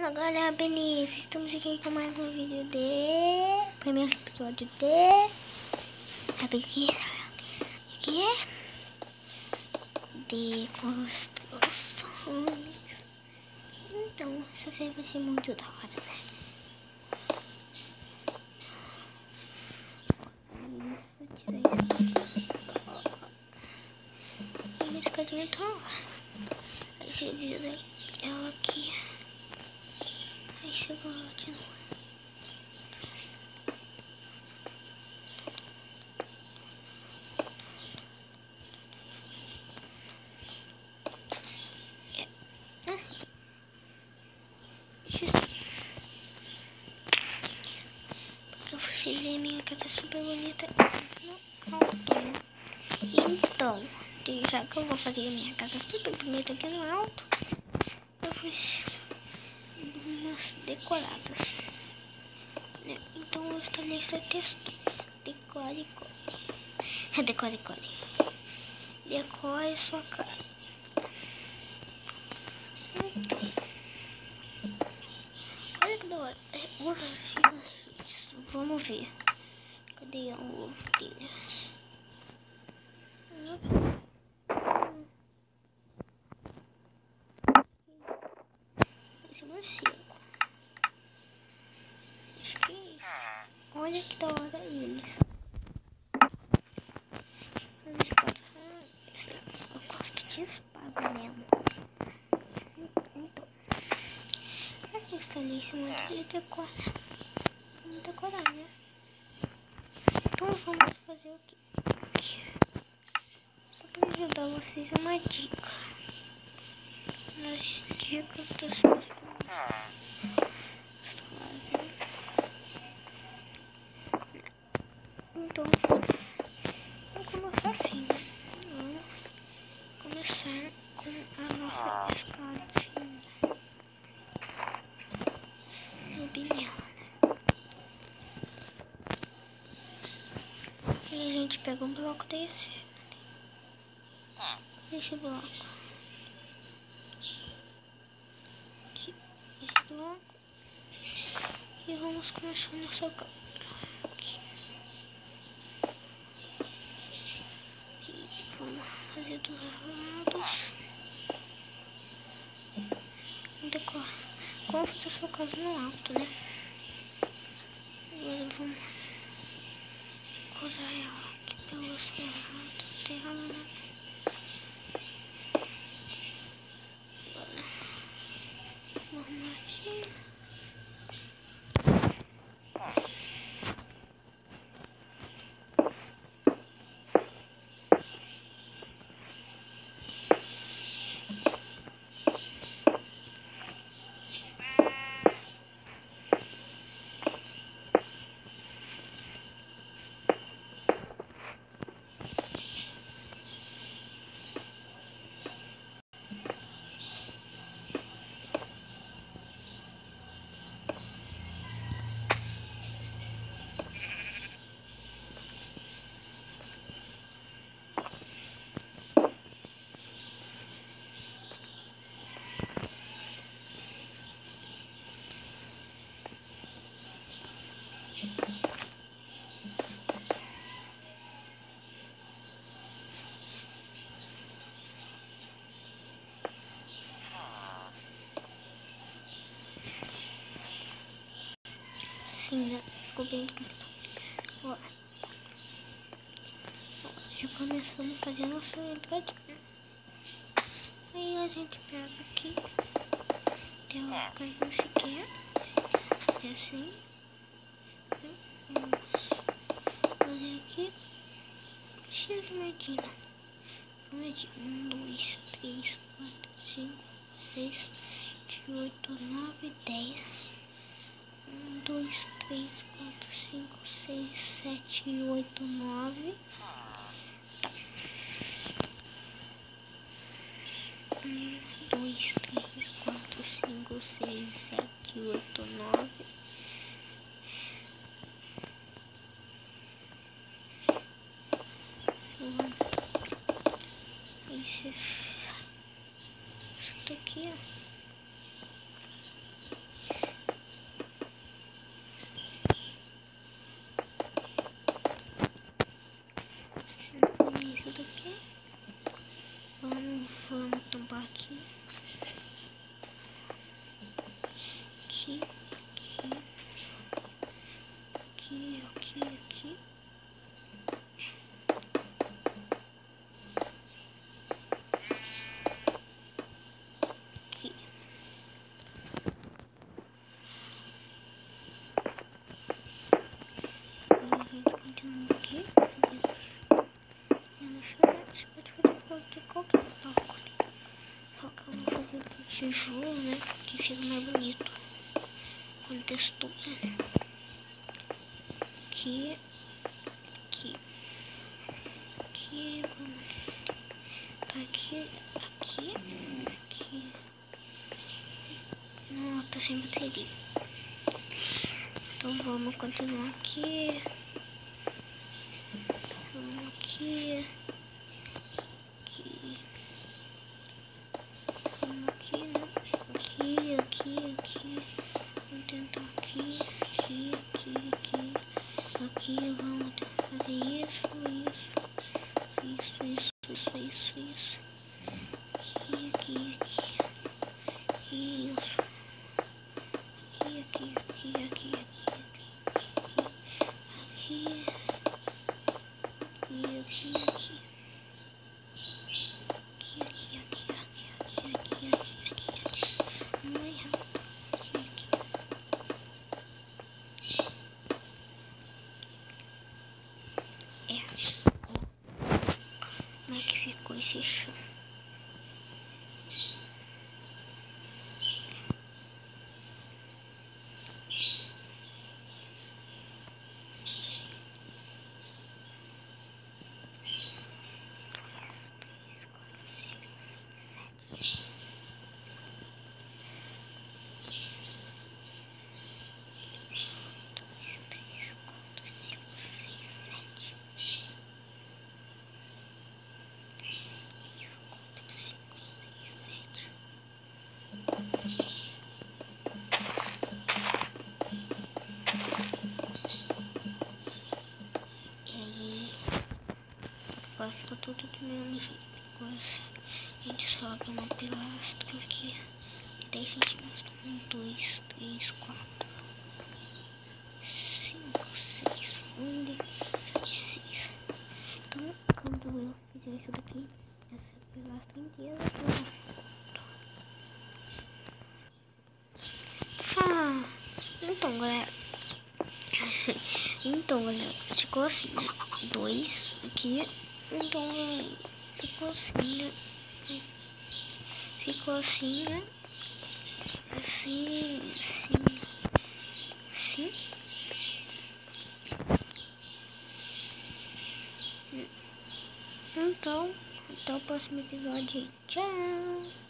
Fala galera, beleza? Estamos aqui com mais um vídeo de primeiro episódio de de construções. Então, essa série vai ser muito da hora, né? A minha escadinha tá lá. Aí você vira ela aqui. Aí chegou de novo. Assim. Porque eu fiz a minha casa super bonita no alto, né? Então, já que eu vou fazer a minha casa super bonita aqui no alto, eu fiz umas decoradas, né? Então eu instalei esse texto. Decore sua cara. Então, olha que da hora. Vamos ver. Cadê o ovo dele? Esse morcego. Acho que é isso. Olha que da hora eles. Eu gosto de espada mesmo. Então, eu instalei esse monte de decorar. Vamos decorar, né? Então vamos fazer o quê? Só para ajudar vocês uma dica. As dicas das pessoas fazem. Então, vamos começar assim, né? Vamos começar com a nossa escadinha. Binela, né? E a gente pega um bloco desse. Esse bloco. Aqui. Esse bloco. E vamos começar nossa casa. Aqui. E vamos fazer dos lados. Decorar. Vamos fazer sua casa no alto, né? Agora vamos usar ela aqui pelos lados dela, né? Agora vamos aqui. Sim, né? Ficou bem bonito. Ó, já começamos a fazer a nossa entradinha. Aí a gente pega aqui, tem o que a gente quer, é assim. Vamos fazer aqui, cheio de medida. Vamos medir 1, 2, 3, 4, 5, 6, 7, 8, 9, 10. 1, 2, 3, 4, 5, 6, 7, 8, 9. Tá. 1, 2, 3, 4, 5, 6, 7, 8, 9. Isso daqui, ó. de qualquer bloco. Só que eu vou fazer de tijolo, né? Que fica mais bonito com textura, né? Aqui, vamos. Tá aqui. Não, tô sem bateria. Então vamos continuar aqui. Vamos aqui. Vamos aqui, né? Aqui. Vamos tentar aqui. Aqui, vamos fazer isso. Aqui. Isso. Como é que ficou esse chão? Agora ficou tudo do mesmo jeito. Agora a gente sobe uma pilastra aqui de 10 centímetros. 1, 2, 3, 4, 5, 6. 1, 2, 7, 6. Então, quando eu fizer isso daqui, essa pilastra inteira, Então, galera, ficou assim, né? 2 aqui. Então, galera, ficou assim, né? Ficou assim, né? Assim. Então, até o próximo episódio. Tchau!